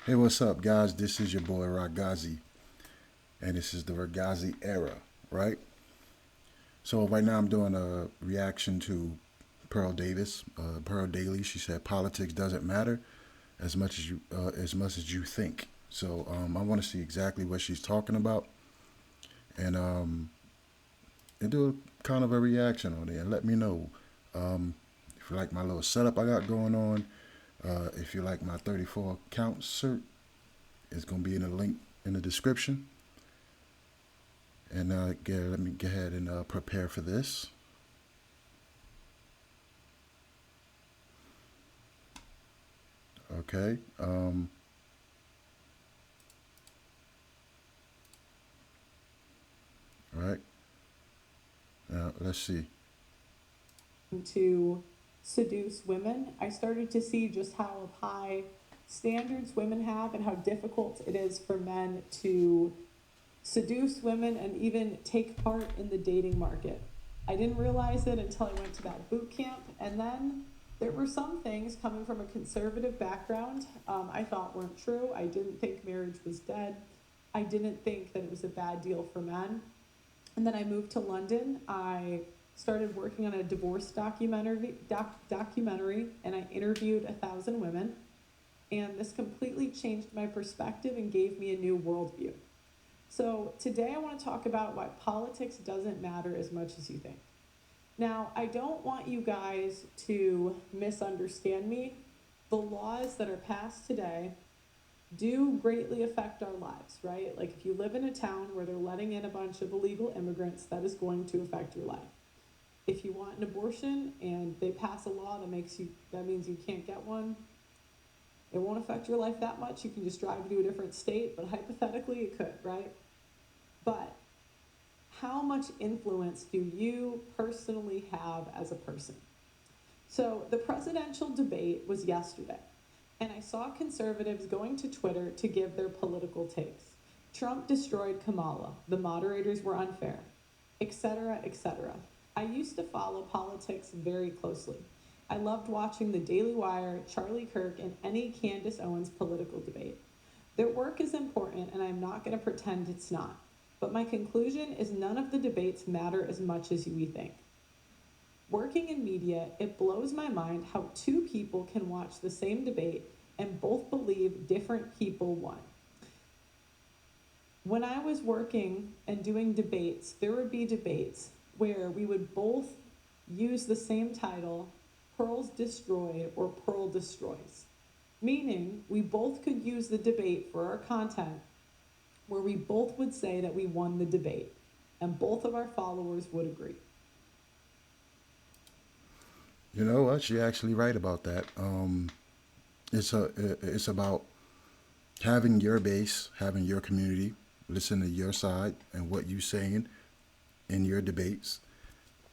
Hey, what's up, guys? This is your boy RaGhazi, and this is the RaGhaziEra, right? So right now I'm doing a reaction to Pearl Davis, Pearl Daily. She said politics doesn't matter as much as you think. So I want to see exactly what she's talking about, and do a kind of a reaction on it, and let me know if you like my little setup I got going on. If you like my 34 count cert, it's gonna be in the link in the description. And let me go ahead and prepare for this. Okay. All right. Now let's see. To seduce women, I started to see just how high standards women have and how difficult it is for men to seduce women and even take part in the dating market. I didn't realize it until I went to that boot camp, and then there were some things coming from a conservative background I thought weren't true. I didn't think marriage was dead. I didn't think that it was a bad deal for men. And then I moved to London. I started working on a divorce documentary, and I interviewed 1,000 women. And this completely changed my perspective and gave me a new worldview. So today I want to talk about why politics doesn't matter as much as you think. Now, I don't want you guys to misunderstand me. The laws that are passed today do greatly affect our lives, right? Like if you live in a town where they're letting in a bunch of illegal immigrants, that is going to affect your life. If you want an abortion and they pass a law that means you can't get one, it won't affect your life that much. You can just drive to a different state, but hypothetically it could, right? But how much influence do you personally have as a person? So the presidential debate was yesterday, and I saw conservatives going to Twitter to give their political takes. Trump destroyed Kamala, the moderators were unfair, etc., etc. I used to follow politics very closely. I loved watching the Daily Wire, Charlie Kirk, and any Candace Owens political debate. Their work is important, and I'm not going to pretend it's not. But my conclusion is none of the debates matter as much as we think. Working in media, it blows my mind how two people can watch the same debate and both believe different people won. When I was working and doing debates, there would be debates where we would both use the same title, Pearls Destroyed or Pearl Destroys, meaning we both could use the debate for our content where we both would say that we won the debate, and both of our followers would agree. You know what? You're actually right about that. It's about having your base, having your community, listen to your side and what you're saying in your debates,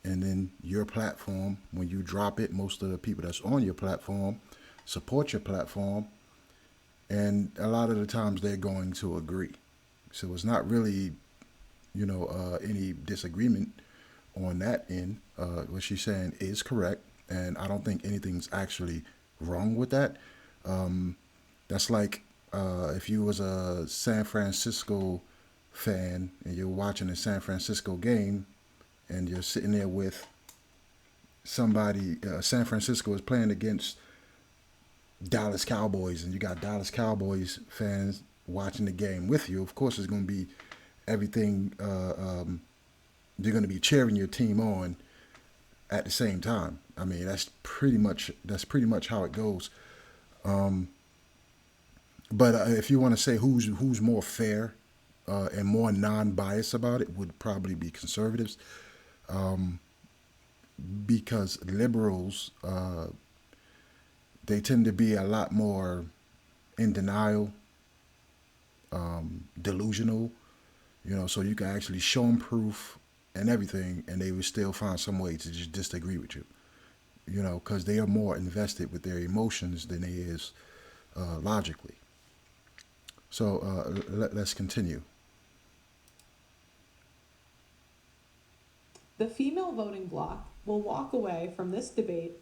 and then your platform. When you drop it, most of the people that's on your platform support your platform, and a lot of the times they're going to agree. So it's not really, any disagreement on that end. What she's saying is correct, and I don't think anything's actually wrong with that. That's like if you was a San Francisco fan and you're watching a San Francisco game and you're sitting there with somebody. San Francisco is playing against Dallas Cowboys, and you got Dallas Cowboys fans watching the game with you. Of course, it's going to be everything. You're going to be cheering your team on at the same time. I mean, that's pretty much how it goes. But if you want to say who's more fair and more non-biased about it, would probably be conservatives, because liberals they tend to be a lot more in denial, delusional. So you can actually show them proof and everything, and they would still find some way to just disagree with you. Because they are more invested with their emotions than they is logically. So let's continue. The female voting bloc will walk away from this debate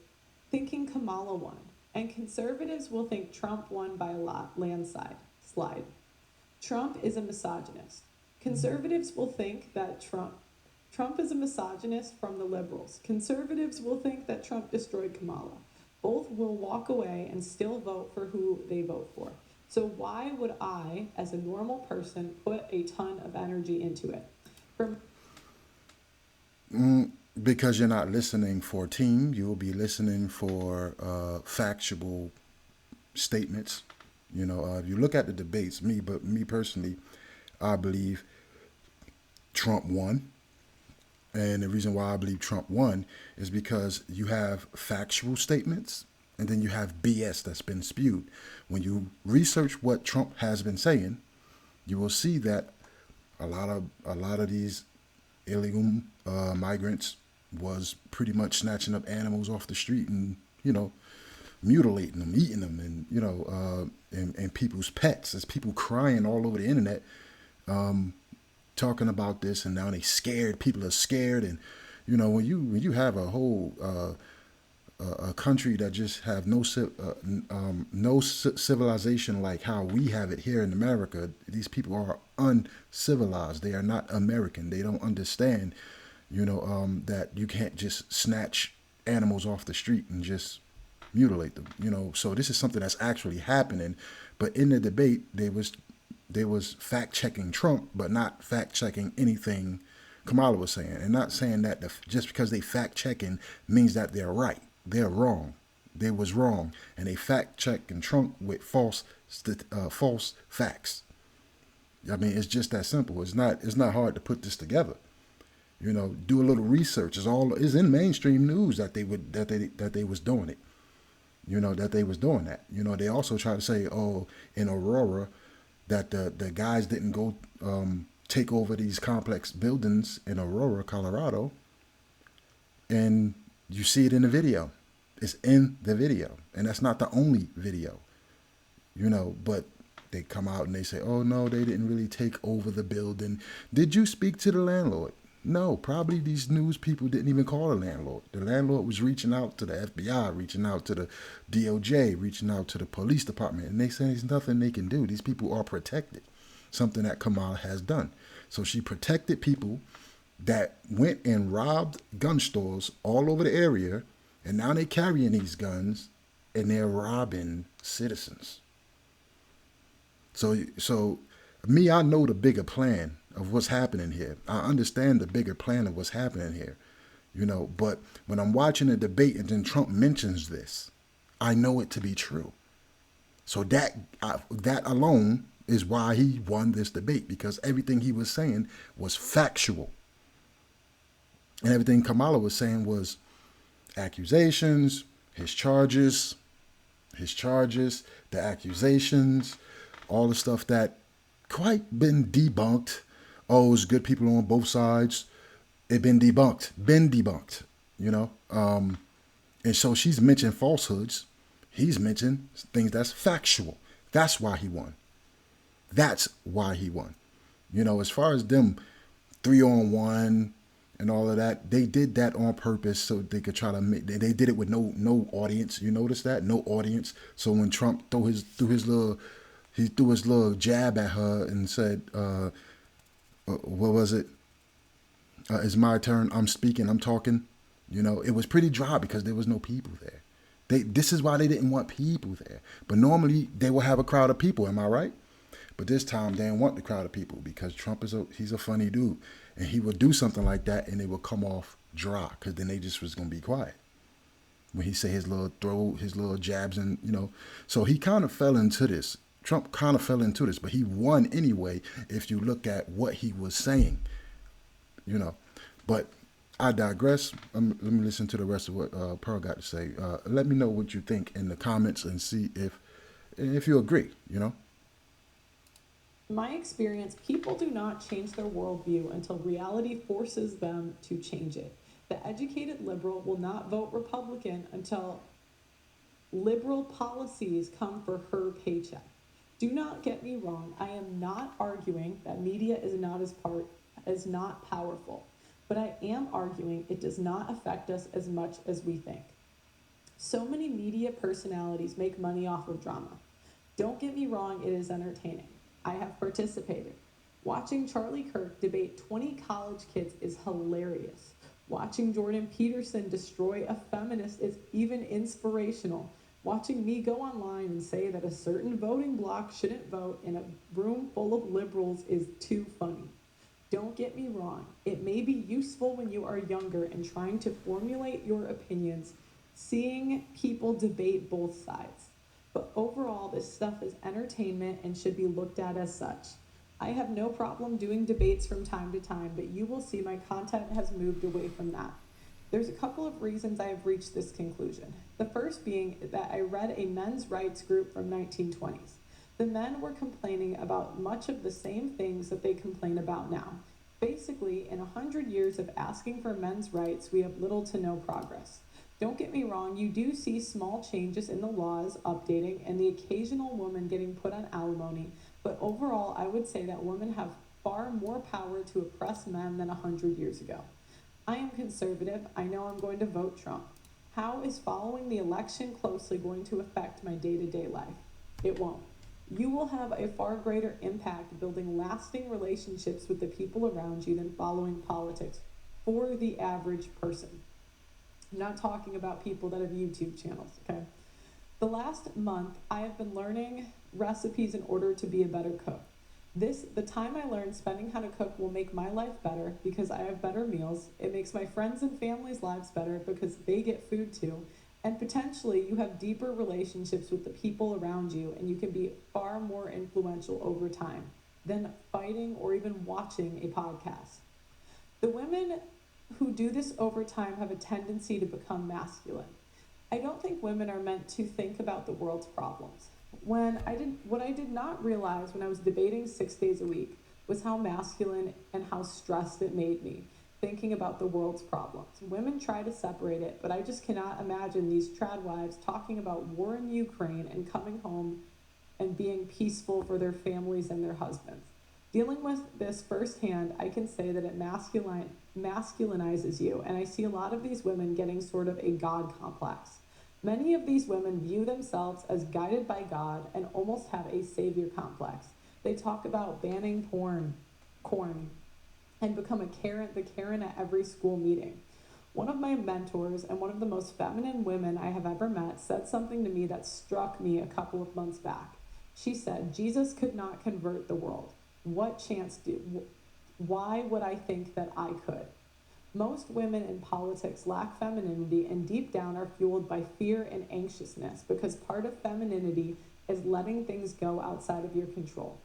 thinking Kamala won. And conservatives will think Trump won by a landslide. Trump is a misogynist. Conservatives will think that Trump is a misogynist from the liberals. Conservatives will think that Trump destroyed Kamala. Both will walk away and still vote for who they vote for. So why would I, as a normal person, put a ton of energy into it? Because you're not listening for a team, you'll be listening for factual statements. If you look at the debates, me personally, I believe Trump won. And the reason why I believe Trump won is because you have factual statements and then you have BS that's been spewed. When you research what Trump has been saying, you will see that a lot of these illegal migrants was pretty much snatching up animals off the street and mutilating them, eating them, and and people's pets. There's people crying all over the internet, talking about this, and now they scared. People are scared, and when you have a whole a country that just have no civilization like how we have it here in America. These people are uncivilized. They are not American. They don't understand, that you can't just snatch animals off the street and just mutilate them. So this is something that's actually happening. But in the debate, they was fact checking Trump, but not fact checking anything Kamala was saying, and not saying that just because they fact checking means that they're right. They're wrong. They was wrong, and they fact checking Trump with false facts. I mean, it's just that simple. It's not hard to put this together. Do a little research. It's in mainstream news that they was doing it. That they was doing that. They also try to say, in Aurora, that the guys didn't go take over these complex buildings in Aurora, Colorado, and you see it in the video. It's in the video, and that's not the only video. But they come out and they say, oh no, they didn't really take over the building. Did you speak to the landlord? No, probably these news people didn't even call the landlord. The landlord was reaching out to the FBI, reaching out to the DOJ, reaching out to the police department, and they say there's nothing they can do. These people are protected, something that Kamala has done. So she protected people that went and robbed gun stores all over the area, and now they're carrying these guns and they're robbing citizens. So I know the bigger plan of what's happening here. I understand the bigger plan of what's happening here, but when I'm watching a debate and then Trump mentions this, I know it to be true. So that alone is why he won this debate, because everything he was saying was factual. And everything Kamala was saying was accusations, his charges, the accusations, all the stuff that quite been debunked. Oh, it's good people on both sides. It been debunked, And so she's mentioned falsehoods. He's mentioned things that's factual. That's why he won. As far as them 3-on-1 and all of that, they did that on purpose so they could try to make. They did it with no audience. You notice that? No audience. So when Trump threw his little jab at her and said, what was it? It's my turn. I'm speaking. I'm talking. It was pretty dry because there was no people there. This is why they didn't want people there. But normally they will have a crowd of people. Am I right? But this time they didn't want the crowd of people because Trump he's a funny dude, and he would do something like that and it would come off dry because then they just was gonna be quiet when he say his little jabs and So he kind of fell into this. Trump kind of fell into this, but he won anyway if you look at what he was saying. But I digress. Let me listen to the rest of what Pearl got to say. Let me know what you think in the comments and see if you agree. In my experience, people do not change their worldview until reality forces them to change it. The educated liberal will not vote Republican until liberal policies come for her paycheck. Do not get me wrong. I am not arguing that media is not powerful, but I am arguing it does not affect us as much as we think. So many media personalities make money off of drama. Don't get me wrong, it is entertaining. I have participated. Watching Charlie Kirk debate 20 college kids is hilarious. Watching Jordan Peterson destroy a feminist is even inspirational. Watching me go online and say that a certain voting bloc shouldn't vote in a room full of liberals is too funny. Don't get me wrong, it may be useful when you are younger and trying to formulate your opinions, seeing people debate both sides. But overall, this stuff is entertainment and should be looked at as such. I have no problem doing debates from time to time, but you will see my content has moved away from that. There's a couple of reasons I have reached this conclusion. The first being that I read a men's rights group from 1920s. The men were complaining about much of the same things that they complain about now. Basically, in 100 years of asking for men's rights, we have little to no progress. Don't get me wrong, you do see small changes in the laws updating and the occasional woman getting put on alimony, but overall, I would say that women have far more power to oppress men than 100 years ago. I am conservative. I know I'm going to vote Trump. How is following the election closely going to affect my day-to-day life? It won't. You will have a far greater impact building lasting relationships with the people around you than following politics for the average person. I'm not talking about people that have YouTube channels, okay? The last month, I have been learning recipes in order to be a better cook. The time I learned spending how to cook will make my life better because I have better meals. It makes my friends and family's lives better because they get food too. And potentially you have deeper relationships with the people around you and you can be far more influential over time than fighting or even watching a podcast. The women who do this over time have a tendency to become masculine. I don't think women are meant to think about the world's problems. What I did not realize when I was debating 6 days a week was how masculine and how stressed it made me thinking about the world's problems. Women try to separate it, but I just cannot imagine these trad wives talking about war in Ukraine and coming home and being peaceful for their families and their husbands. Dealing with this firsthand, I can say that it masculinizes you, and I see a lot of these women getting sort of a God complex. Many of these women view themselves as guided by God and almost have a savior complex. They talk about banning corn, and become the Karen at every school meeting. One of my mentors and one of the most feminine women I have ever met said something to me that struck me a couple of months back. She said, Jesus could not convert the world. Why would I think that I could? Most women in politics lack femininity and deep down are fueled by fear and anxiousness because part of femininity is letting things go outside of your control.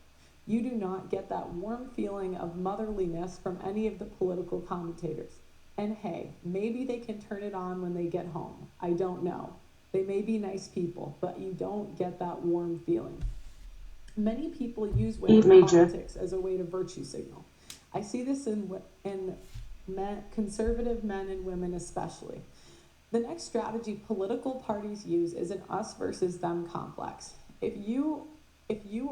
You do not get that warm feeling of motherliness from any of the political commentators. And hey, maybe they can turn it on when they get home. I don't know. They may be nice people, but you don't get that warm feeling. Many people use women in politics as a way to virtue signal. I see this in conservative men and women especially. The next strategy political parties use is an us versus them complex. If you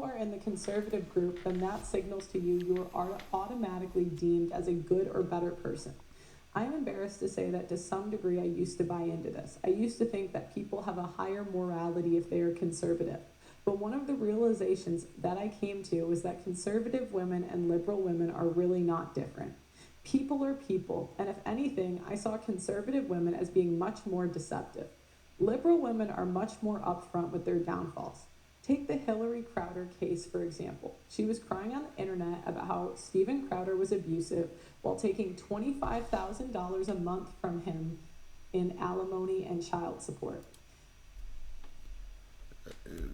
are in the conservative group, then that signals to you you are automatically deemed as a good or better person. I'm embarrassed to say that to some degree I used to buy into this. I used to think that people have a higher morality if they are conservative. But one of the realizations that I came to was that conservative women and liberal women are really not different. People are people, and if anything, I saw conservative women as being much more deceptive. Liberal women are much more upfront with their downfalls. Take the Hillary Crowder case, for example. She was crying on the internet about how Steven Crowder was abusive while taking $25,000 a month from him in alimony and child support.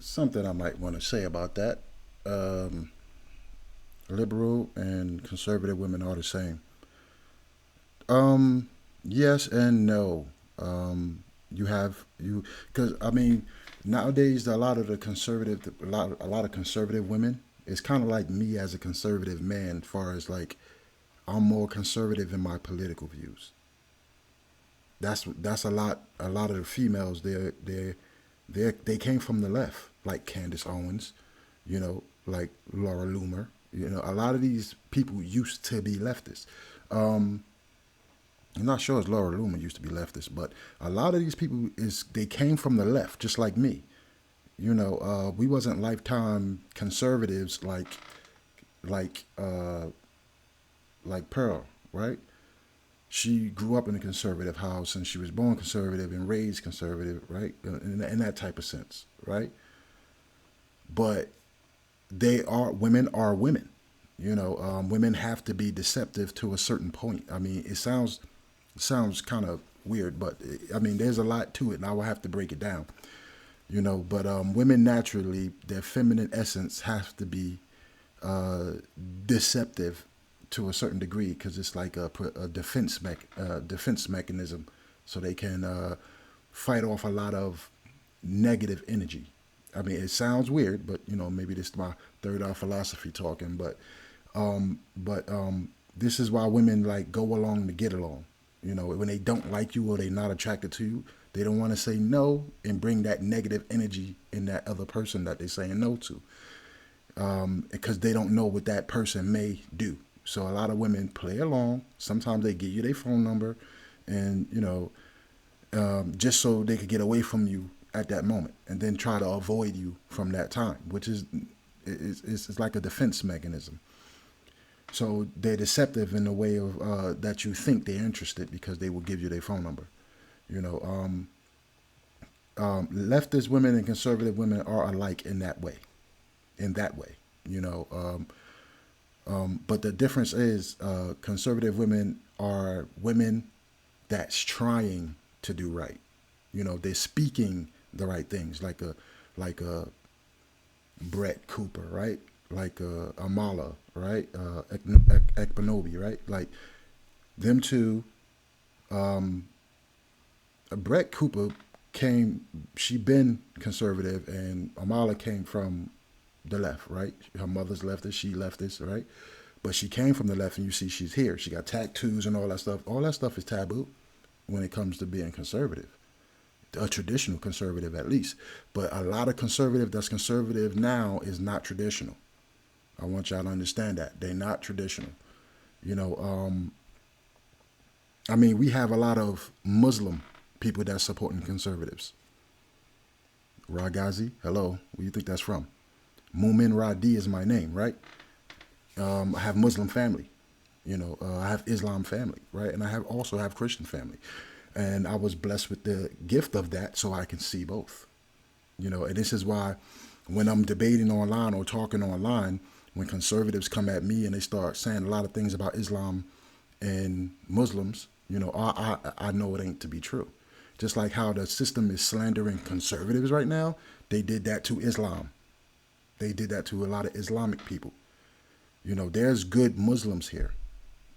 Something I might want to say about that. Liberal and conservative women are the same. Yes and no. Because I mean, nowadays a lot of conservative women. It's kind of like me as a conservative man, as far as like I'm more conservative in my political views. That's a lot. A lot of the females they came from the left, like Candace Owens, like Laura Loomer. A lot of these people used to be leftists. I'm not sure if Laura Loomer used to be leftist, but a lot of these people they came from the left, just like me. We wasn't lifetime conservatives like uh, like Pearl, right? She grew up in a conservative house and she was born conservative and raised conservative, right? In that type of sense, right? But women are women. Women have to be deceptive to a certain point. I mean, it sounds kind of weird, but I mean, there's a lot to it, and I will have to break it down. But women naturally, their feminine essence has to be uh, deceptive to a certain degree because it's like a defense mechanism, so they can fight off a lot of negative energy. I mean, it sounds weird, but maybe this is my third eye philosophy talking, but this is why women like go along to get along. When they don't like you or they're not attracted to you, they don't want to say no and bring that negative energy in that other person that they're saying no to, because they don't know what that person may do. So a lot of women play along. Sometimes they give you their phone number, and just so they could get away from you at that moment, and then try to avoid you from that time, which is like a defense mechanism. So they're deceptive in the way of that you think they're interested because they will give you their phone number. You know, leftist women and conservative women are alike in that way. In that way, you know. But the difference is, conservative women are women that's trying to do right. They're speaking the right things, like a Brett Cooper, right? Like Amala, right? Ekpanobi, right? Like them two. Brett Cooper came. She been conservative, and Amala came from the left, right? Her mother's leftist, she leftist, right? But she came from the left, and you see she's here. She got tattoos and all that stuff. All that stuff is taboo when it comes to being conservative, a traditional conservative at least. But a lot of conservative that's conservative now is not traditional. I want y'all to understand that they're not traditional. You know, I mean, we have a lot of Muslim people that's supporting conservatives. RaGhazi, hello, where do you think that's from? Mumin Radi is my name, right? I have Muslim family, I have Islam family, right? And I also have Christian family. And I was blessed with the gift of that so I can see both. And this is why when I'm debating online or talking online, when conservatives come at me and they start saying a lot of things about Islam and Muslims, I know it ain't to be true. Just like how the system is slandering conservatives right now, they did that to Islam. They did that to a lot of Islamic people. There's good Muslims here.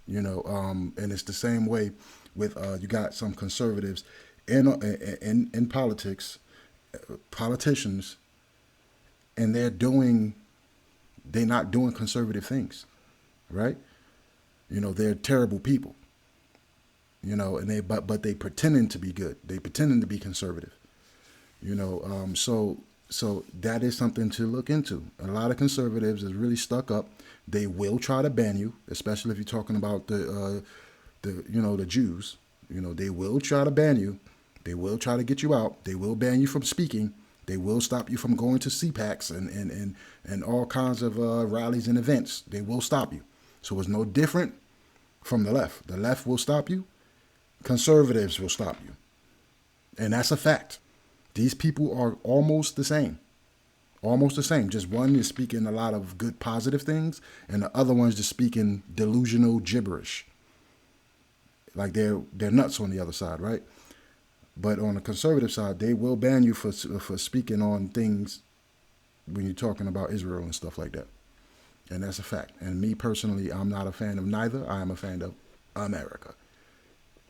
And it's the same way with you got some conservatives in politics, politicians, and they're not doing conservative things, right? They're terrible people. And but they pretending to be good. They pretending to be conservative. So that is something to look into. A lot of conservatives is really stuck up. They will try to ban you, especially if you're talking about the Jews. They will try to ban you. They will try to get you out. They will ban you from speaking. They will stop you from going to CPACs and all kinds of rallies and events. They will stop you. So it's no different from the left. The left will stop you. Conservatives will stop you. And that's a fact. These people are almost the same. Almost the same. Just one is speaking a lot of good positive things, and the other one's just speaking delusional gibberish. Like they're nuts on the other side, right? But on the conservative side, they will ban you for speaking on things when you're talking about Israel and stuff like that. And that's a fact. And me personally, I'm not a fan of neither. I am a fan of America.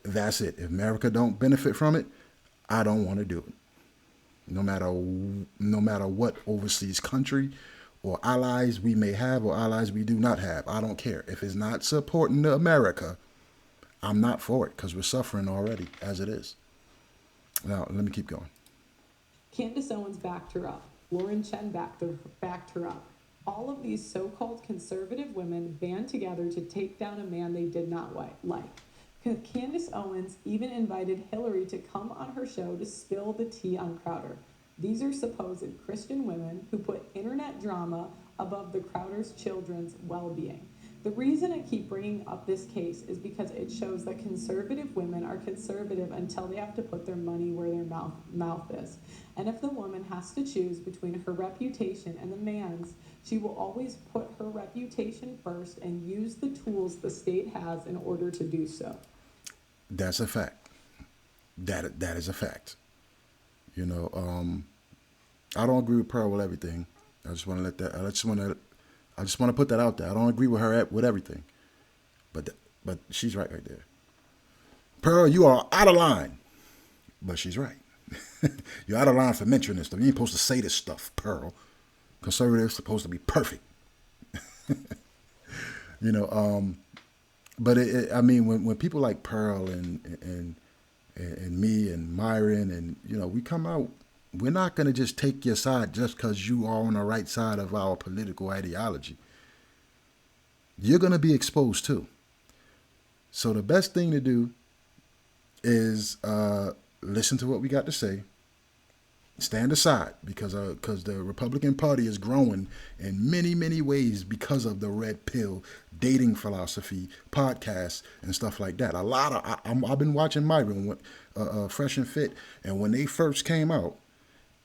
That's it. If America don't benefit from it, I don't want to do it. No matter what overseas country or allies we may have or allies we do not have, I don't care. If it's not supporting America, I'm not for it because we're suffering already as it is. Now, let me keep going. Candace Owens backed her up. Lauren Chen backed her up. All of these so-called conservative women band together to take down a man they did not like. Candace Owens even invited Hillary to come on her show to spill the tea on Crowder. These are supposed Christian women who put internet drama above the Crowder's children's well-being. The reason I keep bringing up this case is because it shows that conservative women are conservative until they have to put their money where their mouth is. And if the woman has to choose between her reputation and the man's, she will always put her reputation first and use the tools the state has in order to do so. That's a fact. That is a fact. You know, I don't agree with Pearl with everything. I just want to let that. I just want to put that out there. I don't agree with her with everything, but she's right there. Pearl, you are out of line, but she's right. You're out of line for mentioning this stuff. You ain't supposed to say this stuff, Pearl. Conservatives supposed to be perfect. You know, but I mean, when people like Pearl and me and Myron and, you know, we come out, we're not going to just take your side just because you are on the right side of our political ideology. You're going to be exposed too. So the best thing to do is listen to what we got to say. Stand aside because the Republican Party is growing in many, many ways because of the red pill dating philosophy, podcasts, and stuff like that. I've been watching Myron, Fresh and Fit, and when they first came out,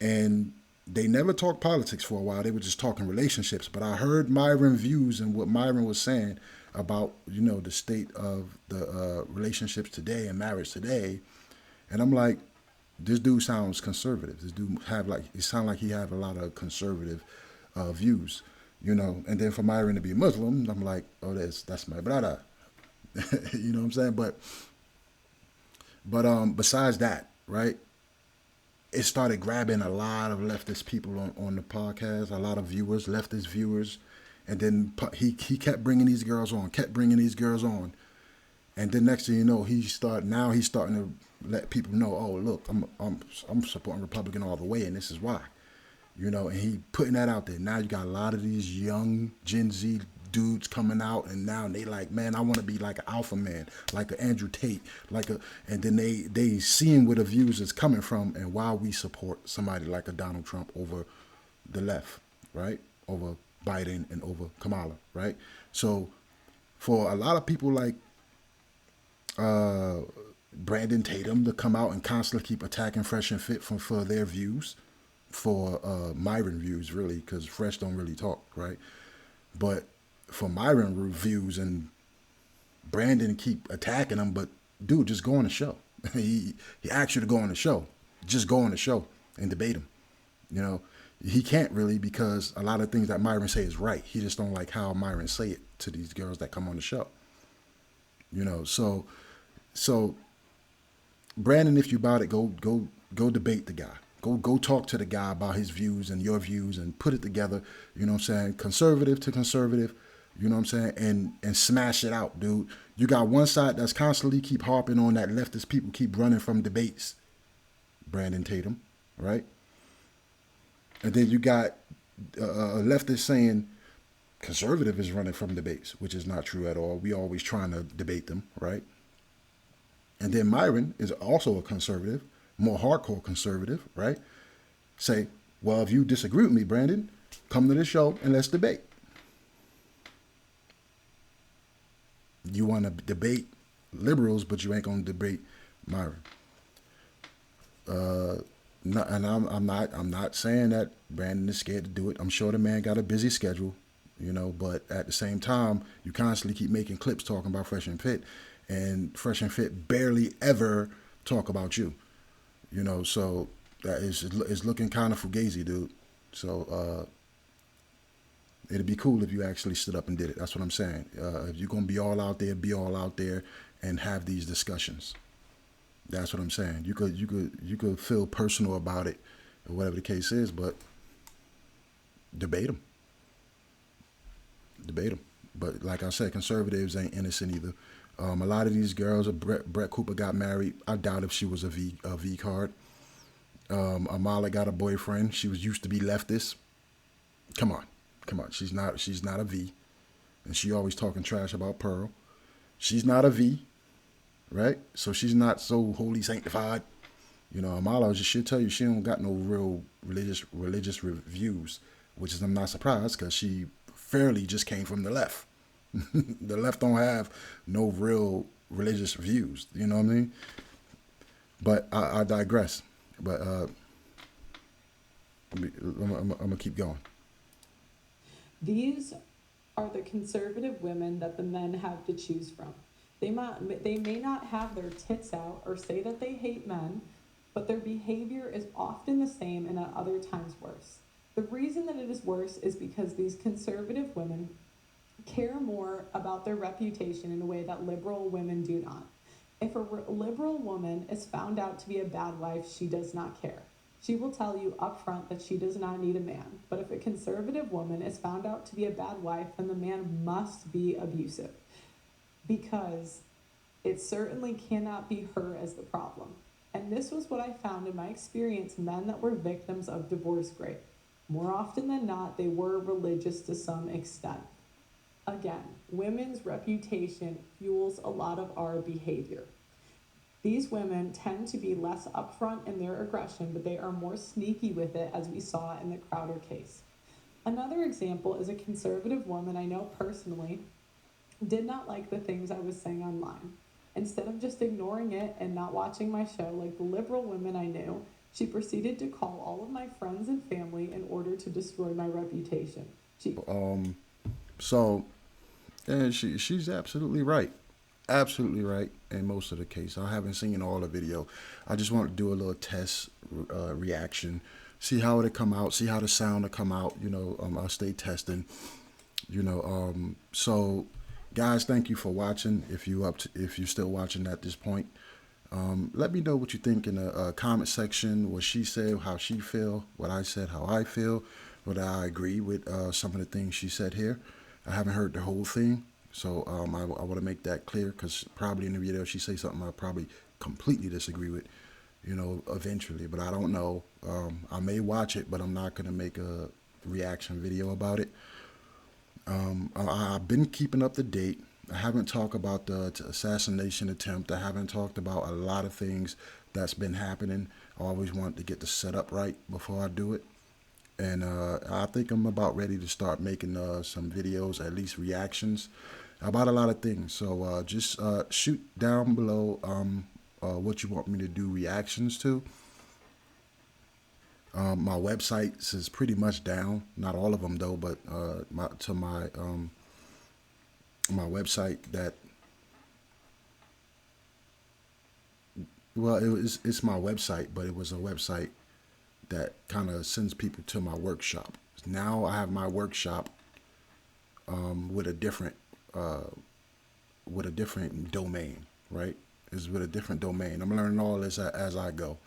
and they never talked politics for a while. They were just talking relationships. But I heard Myron views and what Myron was saying about, you know, the state of the relationships today and marriage today, and I'm like, this dude sounds conservative. This dude it sounds like he have a lot of conservative views, you know. And then for Myron to be Muslim, I'm like, oh, that's my brother. You know what I'm saying? But besides that, right? It started grabbing a lot of leftist people on the podcast, a lot of viewers, leftist viewers, and then he kept bringing these girls on, and then next thing you know, he's starting to let people know, oh, look, I'm supporting Republican all the way, and this is why, you know, and he putting that out there. Now you got a lot of these young Gen Z dudes coming out, and now they like, man, I want to be like an alpha man, like an Andrew Tate, and then they seeing where the views is coming from and why we support somebody like a Donald Trump over the left, right, over Biden and over Kamala, right. So for a lot of people like Brandon Tatum to come out and constantly keep attacking Fresh and Fit for their views, for Myron views, really, because Fresh don't really talk, right? But for Myron reviews and Brandon keep attacking him, but dude, just go on the show. he asked you to go on the show. Just go on the show and debate him. You know, he can't really because a lot of things that Myron say is right. He just don't like how Myron say it to these girls that come on the show. You know, so Brandon, if you about it, go debate the guy. Go talk to the guy about his views and your views and put it together, you know what I'm saying? Conservative to conservative, you know what I'm saying? And smash it out, dude. You got one side that's constantly keep harping on that leftist people keep running from debates, Brandon Tatum, right? And then you got a leftist saying conservative is running from debates, which is not true at all. We always trying to debate them, right? And then Myron is also a conservative, more hardcore conservative, right? Say, well, if you disagree with me, Brandon, come to the show and let's debate. You want to debate liberals, but you ain't going to debate Myron. And I'm not saying that Brandon is scared to do it. I'm sure the man got a busy schedule, you know, but at the same time, you constantly keep making clips talking about Fresh and Fit, and Fresh and Fit barely ever talk about you, you know, so that is looking kind of fugazi, dude. So it'd be cool if you actually stood up and did it. That's what I'm saying. If you're going to be all out there and have these discussions. That's what I'm saying. You could feel personal about it or whatever the case is, but debate them. But like I said, conservatives ain't innocent either. A lot of these girls, Brett Cooper got married. I doubt if she was a V card. Amala got a boyfriend. She used to be leftist. Come on. She's not a V. And she always talking trash about Pearl. She's not a V, right? So she's not so holy sanctified. You know, Amala, she'll tell you she don't got no real religious reviews, which is I'm not surprised because she fairly just came from the left. The left don't have no real religious views. You know what I mean? But I digress. But I'm gonna keep going. These are the conservative women that the men have to choose from. They may not have their tits out or say that they hate men, but their behavior is often the same and at other times worse. The reason that it is worse is because these conservative women care more about their reputation in a way that liberal women do not. If a liberal woman is found out to be a bad wife, she does not care. She will tell you up front that she does not need a man. But if a conservative woman is found out to be a bad wife, then the man must be abusive, because it certainly cannot be her as the problem. And this was what I found in my experience: men that were victims of divorce rape. More often than not, they were religious to some extent. Again, women's reputation fuels a lot of our behavior. These women tend to be less upfront in their aggression, but they are more sneaky with it, as we saw in the Crowder case. Another example is a conservative woman I know personally did not like the things I was saying online. Instead of just ignoring it and not watching my show like the liberal women I knew, she proceeded to call all of my friends and family in order to destroy my reputation. So, and she's absolutely right. Absolutely right in most of the case. I haven't seen all the video. I just want to do a little test reaction, see how it'll come out, see how the sound will come out. You know, I'll stay testing. You know, so guys, thank you for watching. If you're still watching at this point, let me know what you think in the comment section. What she said, how she feel, what I said, how I feel, whether I agree with some of the things she said here. I haven't heard the whole thing, so I want to make that clear, because probably in the video she say something I probably completely disagree with, you know, eventually. But I don't know. I may watch it, but I'm not going to make a reaction video about it. I've been keeping up to date. I haven't talked about the assassination attempt. I haven't talked about a lot of things that's been happening. I always want to get the setup right before I do it. And I think I'm about ready to start making some videos, at least reactions, about a lot of things. So just shoot down below what you want me to do reactions to. My website is pretty much down. Not all of them though, but my website that, well, it's my website, but it was a website that kind of sends people to my workshop. Now I have my workshop with a different domain, right? It's with a different domain. I'm learning all this as I go.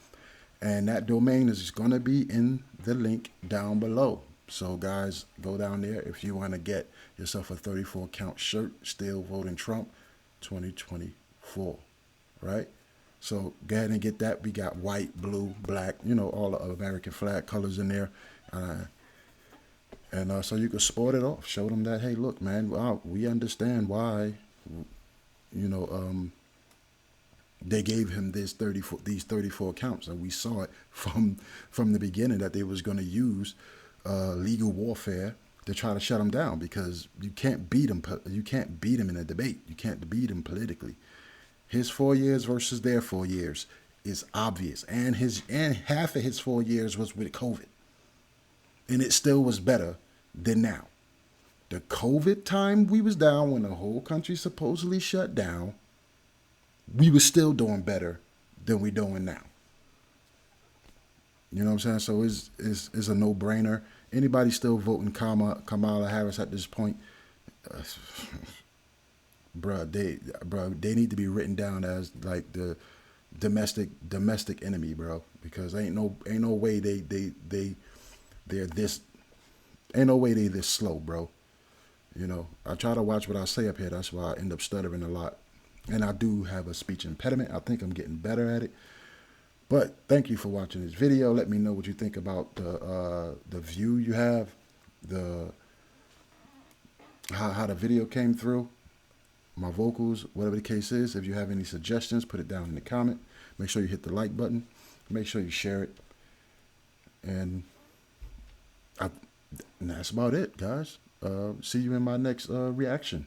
And that domain is going to be in the link down below. So guys, go down there if you want to get yourself a 34 count shirt, Still Voting Trump 2024, right? So go ahead and get that. We got white, blue, black, you know, all the American flag colors in there. And so you can sport it off. Show them that, hey, look, man, wow, we understand why, you know, they gave him these 34 counts. And we saw it from the beginning that they was going to use legal warfare to try to shut him down, because you can't beat him. You can't beat him in a debate. You can't beat him politically. His 4 years versus their 4 years is obvious, and half of his 4 years was with COVID, and it still was better than now. The COVID time we was down, when the whole country supposedly shut down, we was still doing better than we doing now. You know what I'm saying? So it's a no-brainer. Anybody still voting Kamala Harris at this point? They need to be written down as like the domestic enemy, bro. Because ain't no way they're this. Ain't no way they this slow, bro. You know, I try to watch what I say up here. That's why I end up stuttering a lot, and I do have a speech impediment. I think I'm getting better at it. But thank you for watching this video. Let me know what you think about the view you have, how the video came through. my vocals, whatever the case is. If you have any suggestions, put it down in the comment. Make sure you hit the like button. Make sure you share it. And, and that's about it, guys. See you in my next reaction,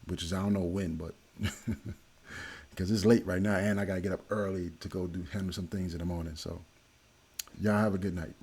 which is I don't know when, but because it's late right now and I got to get up early to go handle some things in the morning. So y'all have a good night.